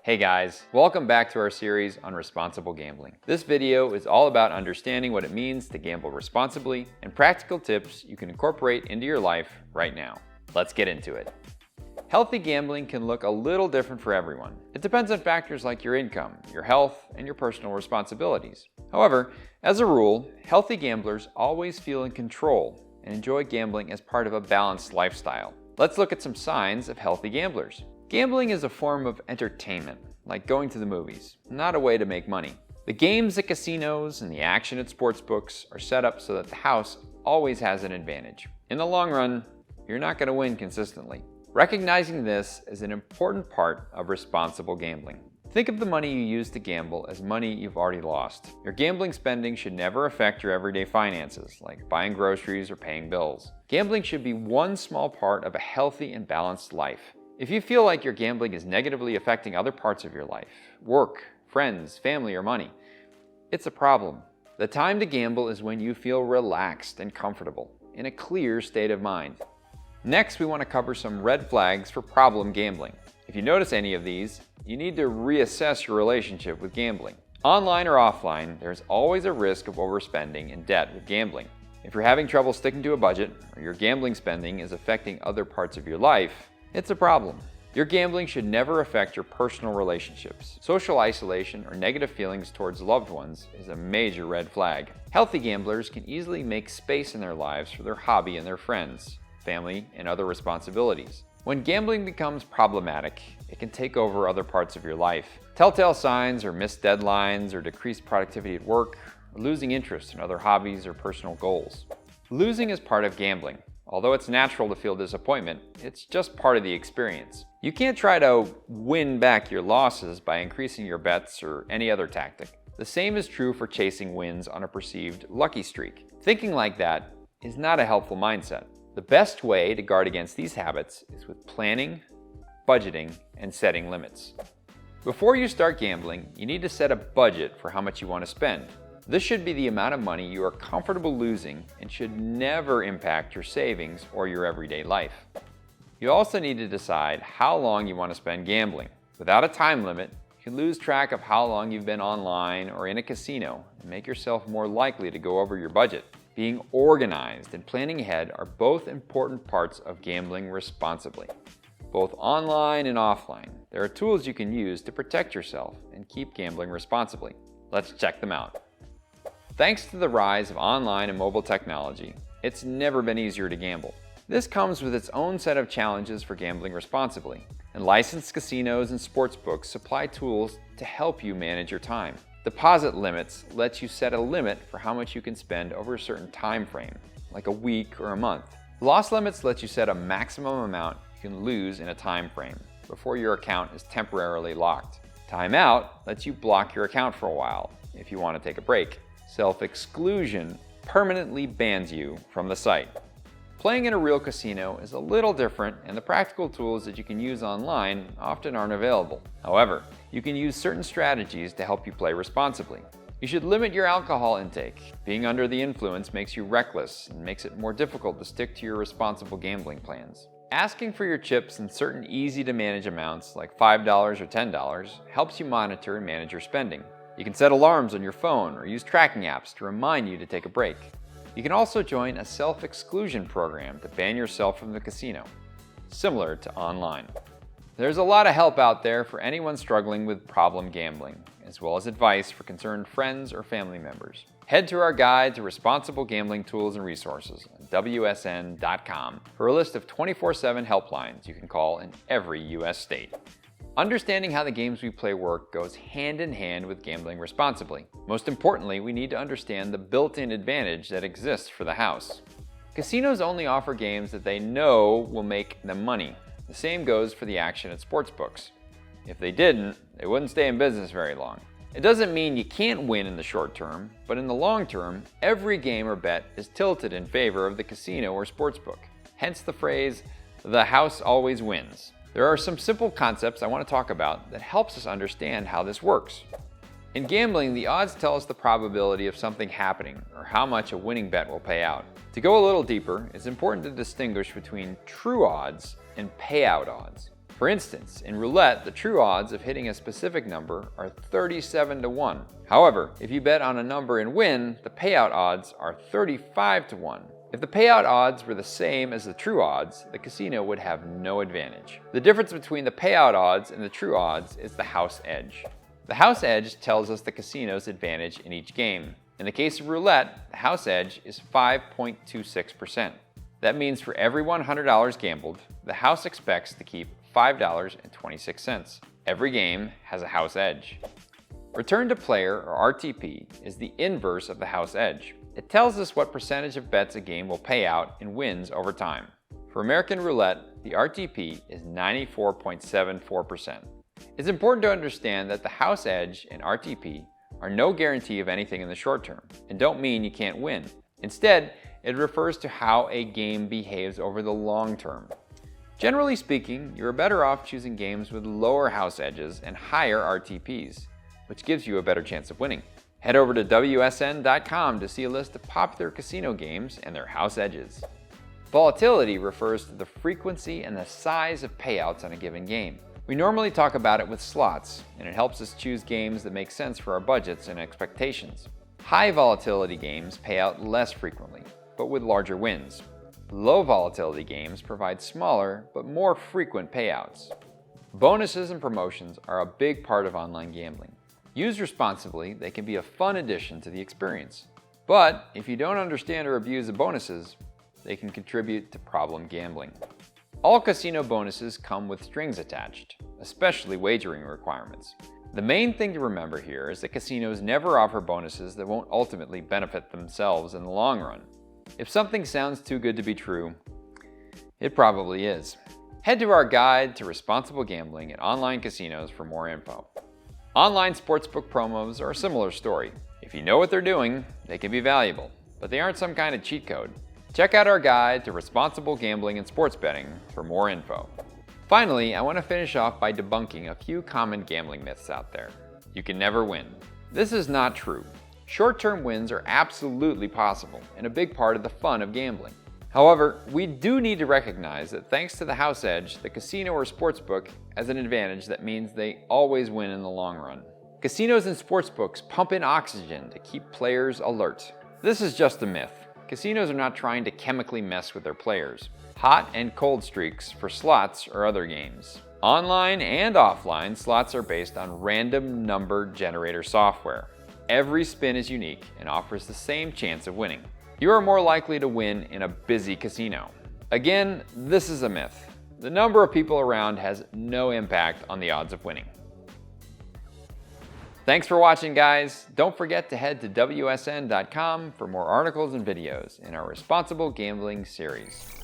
Hey guys, welcome back to our series on responsible gambling. This video is all about understanding what it means to gamble responsibly and practical tips you can incorporate into your life right now. Let's get into it. Healthy gambling can look a little different for everyone. It depends on factors like your income, your health, and your personal responsibilities. However, as a rule, healthy gamblers always feel in control and enjoy gambling as part of a balanced lifestyle. Let's look at some signs of healthy gamblers. Gambling is a form of entertainment, like going to the movies, not a way to make money. The games at casinos and the action at sportsbooks are set up so that the house always has an advantage. In the long run, you're not going to win consistently. Recognizing this is an important part of responsible gambling. Think of the money you use to gamble as money you've already lost. Your gambling spending should never affect your everyday finances, like buying groceries or paying bills. Gambling should be one small part of a healthy and balanced life. If you feel like your gambling is negatively affecting other parts of your life, work, friends, family, or money, it's a problem. The time to gamble is when you feel relaxed and comfortable, in a clear state of mind. Next, we want to cover some red flags for problem gambling. If you notice any of these, you need to reassess your relationship with gambling. Online or offline, there's always a risk of overspending and debt with gambling. If you're having trouble sticking to a budget, or your gambling spending is affecting other parts of your life, it's a problem. Your gambling should never affect your personal relationships. Social isolation or negative feelings towards loved ones is a major red flag. Healthy gamblers can easily make space in their lives for their hobby and their friends, family, and other responsibilities. When gambling becomes problematic, it can take over other parts of your life. Telltale signs are missed deadlines or decreased productivity at work, or losing interest in other hobbies or personal goals. Losing is part of gambling. Although it's natural to feel disappointment, it's just part of the experience. You can't try to win back your losses by increasing your bets or any other tactic. The same is true for chasing wins on a perceived lucky streak. Thinking like that is not a helpful mindset. The best way to guard against these habits is with planning, budgeting, and setting limits. Before you start gambling, you need to set a budget for how much you want to spend. This should be the amount of money you are comfortable losing and should never impact your savings or your everyday life. You also need to decide how long you want to spend gambling. Without a time limit, you can lose track of how long you've been online or in a casino and make yourself more likely to go over your budget. Being organized and planning ahead are both important parts of gambling responsibly. Both online and offline, there are tools you can use to protect yourself and keep gambling responsibly. Let's check them out. Thanks to the rise of online and mobile technology, it's never been easier to gamble. This comes with its own set of challenges for gambling responsibly, and licensed casinos and sportsbooks supply tools to help you manage your time. Deposit limits lets you set a limit for how much you can spend over a certain time frame, like a week or a month. Loss limits let you set a maximum amount you can lose in a time frame before your account is temporarily locked. Timeout lets you block your account for a while if you want to take a break. Self-exclusion permanently bans you from the site. Playing in a real casino is a little different, and the practical tools that you can use online often aren't available. However, you can use certain strategies to help you play responsibly. You should limit your alcohol intake. Being under the influence makes you reckless and makes it more difficult to stick to your responsible gambling plans. Asking for your chips in certain easy-to-manage amounts like $5 or $10 helps you monitor and manage your spending. You can set alarms on your phone or use tracking apps to remind you to take a break. You can also join a self-exclusion program to ban yourself from the casino, similar to online. There's a lot of help out there for anyone struggling with problem gambling, as well as advice for concerned friends or family members. Head to our guide to responsible gambling tools and resources at WSN.com for a list of 24/7 helplines you can call in every U.S. state. Understanding how the games we play work goes hand in hand with gambling responsibly. Most importantly, we need to understand the built-in advantage that exists for the house. Casinos only offer games that they know will make them money. The same goes for the action at sportsbooks. If they didn't, they wouldn't stay in business very long. It doesn't mean you can't win in the short term, but in the long term, every game or bet is tilted in favor of the casino or sportsbook. Hence the phrase, "the house always wins." There are some simple concepts I want to talk about that helps us understand how this works. In gambling, the odds tell us the probability of something happening or how much a winning bet will pay out. To go a little deeper, it's important to distinguish between true odds and payout odds. For instance, in roulette, the true odds of hitting a specific number are 37 to 1. However, if you bet on a number and win, the payout odds are 35 to 1. If the payout odds were the same as the true odds, the casino would have no advantage. The difference between the payout odds and the true odds is the house edge. The house edge tells us the casino's advantage in each game. In the case of roulette, the house edge is 5.26%. That means for every $100 gambled, the house expects to keep $5.26. Every game has a house edge. Return to player, or RTP, is the inverse of the house edge. It tells us what percentage of bets a game will pay out in wins over time. For American roulette, the RTP is 94.74%. It's important to understand that the house edge and RTP are no guarantee of anything in the short term, and don't mean you can't win. Instead, it refers to how a game behaves over the long term. Generally speaking, you're better off choosing games with lower house edges and higher RTPs, which gives you a better chance of winning. Head over to WSN.com to see a list of popular casino games and their house edges. Volatility refers to the frequency and the size of payouts on a given game. We normally talk about it with slots, and it helps us choose games that make sense for our budgets and expectations. High volatility games pay out less frequently, but with larger wins. Low volatility games provide smaller but more frequent payouts. Bonuses and promotions are a big part of online gambling. Used responsibly, they can be a fun addition to the experience. But if you don't understand or abuse the bonuses, they can contribute to problem gambling. All casino bonuses come with strings attached, especially wagering requirements. The main thing to remember here is that casinos never offer bonuses that won't ultimately benefit themselves in the long run. If something sounds too good to be true, it probably is. Head to our guide to responsible gambling at online casinos for more info. Online sportsbook promos are a similar story. If you know what they're doing, they can be valuable, but they aren't some kind of cheat code. Check out our guide to responsible gambling and sports betting for more info. Finally, I want to finish off by debunking a few common gambling myths out there. You can never win. This is not true. Short-term wins are absolutely possible and a big part of the fun of gambling. However, we do need to recognize that thanks to the house edge, the casino or sportsbook has an advantage that means they always win in the long run. Casinos and sportsbooks pump in oxygen to keep players alert. This is just a myth. Casinos are not trying to chemically mess with their players. Hot and cold streaks for slots or other games. Online and offline, slots are based on random number generator software. Every spin is unique and offers the same chance of winning. You are more likely to win in a busy casino. Again, this is a myth. The number of people around has no impact on the odds of winning. Thanks for watching, guys. Don't forget to head to WSN.com for more articles and videos in our Responsible Gambling series.